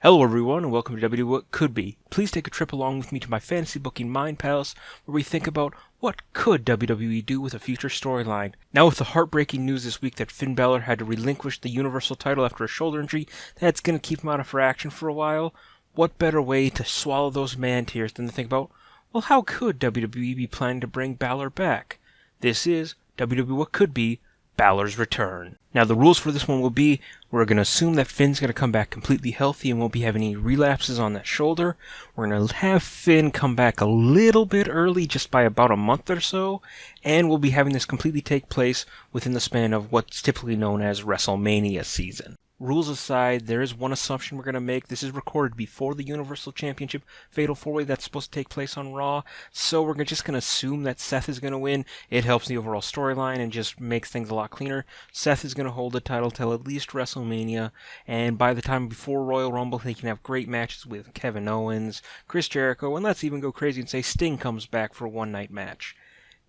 Hello everyone and welcome to WWE What Could Be. Please take a trip along with me to my fantasy booking mind palace where we think about what could WWE do with a future storyline. Now with the heartbreaking news this week that Finn Balor had to relinquish the Universal title after a shoulder injury that's going to keep him out of action for a while, what better way to swallow those man tears than to think about, well, how could WWE be planning to bring Balor back? This is WWE What Could Be, Balor's Return. Now the rules for this one will be, we're going to assume that Finn's going to come back completely healthy and won't be having any relapses on that shoulder. We're going to have Finn come back a little bit early, just by about a month or so, and we'll be having this completely take place within the span of what's typically known as WrestleMania season. Rules aside, there is one assumption we're going to make. This is recorded before the Universal Championship Fatal 4-Way that's supposed to take place on Raw, so we're just going to assume that Seth is going to win. It helps the overall storyline and just makes things a lot cleaner. Seth is going to hold the title till at least WrestleMania, and by the time before Royal Rumble, he can have great matches with Kevin Owens, Chris Jericho, and let's even go crazy and say Sting comes back for a one-night match.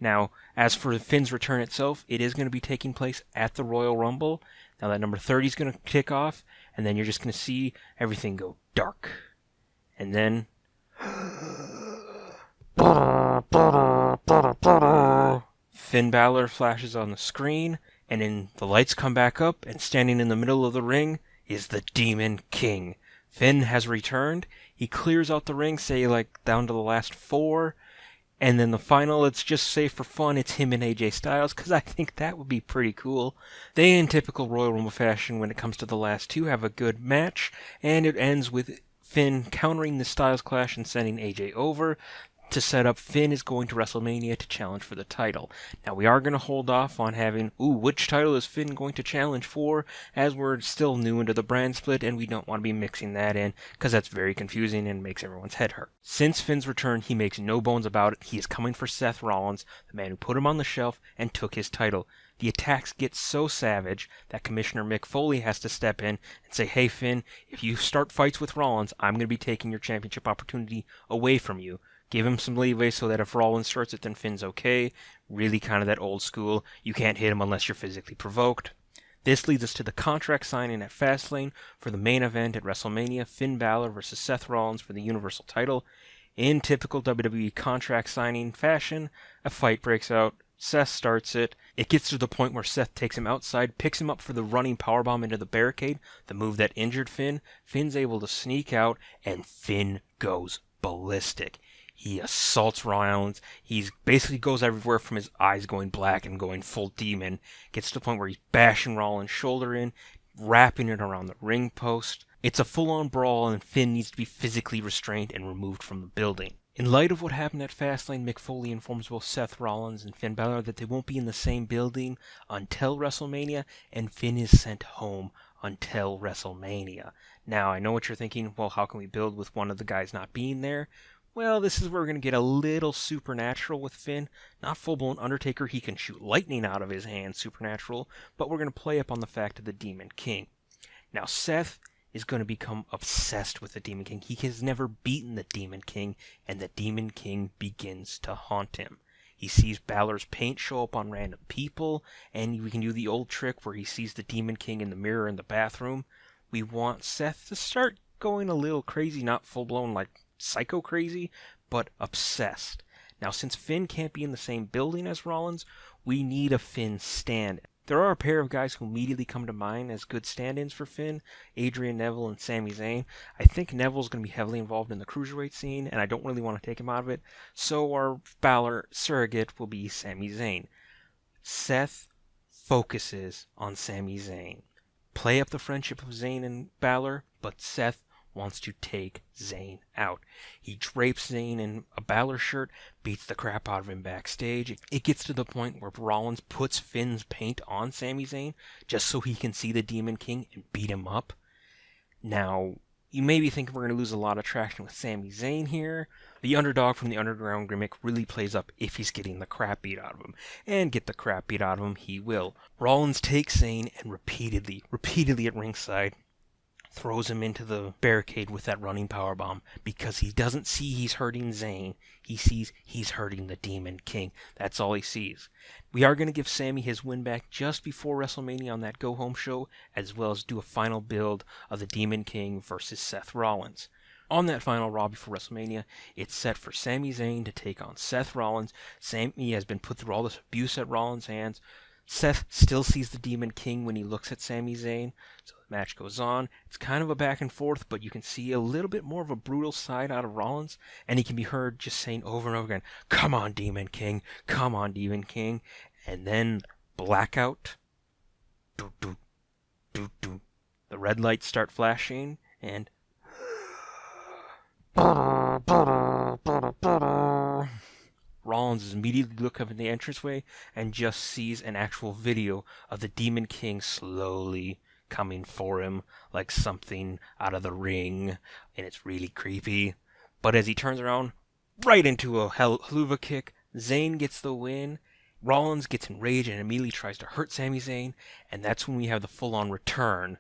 Now, as for Finn's return itself, it is going to be taking place at the Royal Rumble. Now that number 30 is going to kick off, and then you're just going to see everything go dark. And then... Finn Balor flashes on the screen, and then the lights come back up, and standing in the middle of the ring is the Demon King. Finn has returned. He clears out the ring, say like down to the last 4. And then the final, let's just say for fun, it's him and AJ Styles, because I think that would be pretty cool. They, in typical Royal Rumble fashion, when it comes to the last 2, have a good match, and it ends with Finn countering the Styles Clash and sending AJ over to set up Finn is going to WrestleMania to challenge for the title. Now, we are going to hold off on having, which title is Finn going to challenge for, as we're still new into the brand split, and we don't want to be mixing that in, because that's very confusing and makes everyone's head hurt. Since Finn's return, he makes no bones about it. He is coming for Seth Rollins, the man who put him on the shelf and took his title. The attacks get so savage that Commissioner Mick Foley has to step in and say, hey Finn, if you start fights with Rollins, I'm going to be taking your championship opportunity away from you. Give him some leeway so that if Rollins starts it, then Finn's okay. Really kind of that old school, you can't hit him unless you're physically provoked. This leads us to the contract signing at Fastlane for the main event at WrestleMania, Finn Balor versus Seth Rollins for the Universal title. In typical WWE contract signing fashion, a fight breaks out. Seth starts it. It gets to the point where Seth takes him outside, picks him up for the running powerbomb into the barricade, the move that injured Finn. Finn's able to sneak out, and Finn goes ballistic. He assaults Rollins. He basically goes everywhere from his eyes going black and going full demon. Gets to the point where he's bashing Rollins' shoulder in, wrapping it around the ring post. It's a full-on brawl, and Finn needs to be physically restrained and removed from the building. In light of what happened at Fastlane, Mick Foley informs both Seth Rollins and Finn Balor that they won't be in the same building until WrestleMania, and Finn is sent home until WrestleMania. Now, I know what you're thinking, well, how can we build with one of the guys not being there? Well, this is where we're going to get a little supernatural with Finn. Not full-blown Undertaker, he can shoot lightning out of his hand, supernatural, but we're going to play up on the fact of the Demon King. Now, Seth is going to become obsessed with the Demon King. He has never beaten the Demon King, and the Demon King begins to haunt him. He sees Balor's paint show up on random people, and we can do the old trick where he sees the Demon King in the mirror in the bathroom. We want Seth to start going a little crazy, not full-blown like psycho crazy, but obsessed. Now, since Finn can't be in the same building as Rollins, we need a Finn stand. There are a pair of guys who immediately come to mind as good stand-ins for Finn, Adrian Neville and Sami Zayn. I think Neville's going to be heavily involved in the cruiserweight scene, and I don't really want to take him out of it, so our Balor surrogate will be Sami Zayn. Seth focuses on Sami Zayn. Play up the friendship of Zayn and Balor, but Seth wants to take Zayn out. He drapes Zayn in a Balor shirt, beats the crap out of him backstage. It gets to the point where Rollins puts Finn's paint on Sami Zayn just so he can see the Demon King and beat him up. Now, you may be thinking we're going to lose a lot of traction with Sami Zayn here. The underdog from the underground gimmick really plays up if he's getting the crap beat out of him. And get the crap beat out of him, he will. Rollins takes Zayn and repeatedly at ringside, throws him into the barricade with that running powerbomb because he doesn't see he's hurting Zayn. He sees he's hurting the Demon King. That's all he sees. We are going to give Sammy his win back just before WrestleMania on that go-home show, as well as do a final build of the Demon King versus Seth Rollins. On that final Raw before WrestleMania, it's set for Sami Zayn to take on Seth Rollins. Sami has been put through all this abuse at Rollins' hands. Seth still sees the Demon King when he looks at Sami Zayn, so the match goes on. It's kind of a back and forth, but you can see a little bit more of a brutal side out of Rollins, and he can be heard just saying over and over again, "Come on, Demon King! Come on, Demon King!" And then blackout. Doot, doot, doot, doot. The red lights start flashing, and Rollins is immediately look up in the entranceway and just sees an actual video of the Demon King slowly coming for him like something out of the ring, and it's really creepy. But as he turns around, right into a haluva kick, Zayn gets the win. Rollins gets enraged and immediately tries to hurt Sami Zayn, and that's when we have the full-on return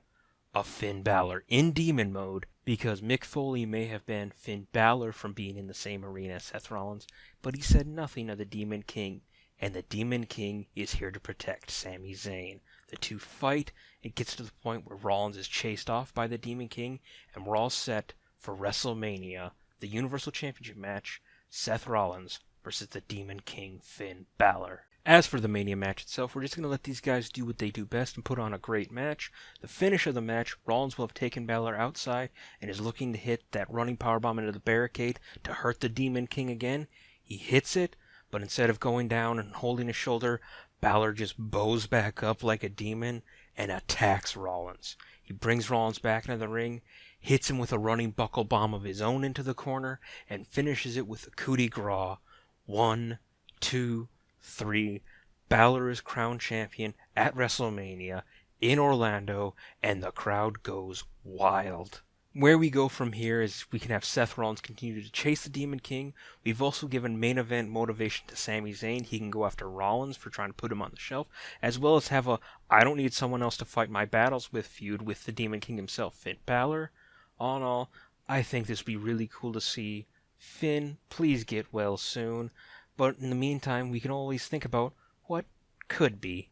of Finn Balor in demon mode, because Mick Foley may have banned Finn Balor from being in the same arena as Seth Rollins, but he said nothing of the Demon King, and the Demon King is here to protect Sami Zayn. The two fight. It gets to the point where Rollins is chased off by the Demon King, and we're all set for WrestleMania, the Universal Championship match, Seth Rollins versus the Demon King Finn Balor. As for the Mania match itself, we're just going to let these guys do what they do best and put on a great match. The finish of the match, Rollins will have taken Balor outside and is looking to hit that running powerbomb into the barricade to hurt the Demon King again. He hits it, but instead of going down and holding his shoulder, Balor just bows back up like a demon and attacks Rollins. He brings Rollins back into the ring, hits him with a running buckle bomb of his own into the corner, and finishes it with a coup de grace. 1, 2, 3. Balor is crowned champion at WrestleMania in Orlando, and the crowd goes wild. Where we go from here is we can have Seth Rollins continue to chase the Demon King. We've also given main event motivation to Sami Zayn. He can go after Rollins for trying to put him on the shelf, as well as have a I don't need someone else to fight my battles with feud with the Demon King himself, Finn Balor. All in all, I think this would be really cool to see. Finn, please get well soon. But in the meantime, we can always think about what could be.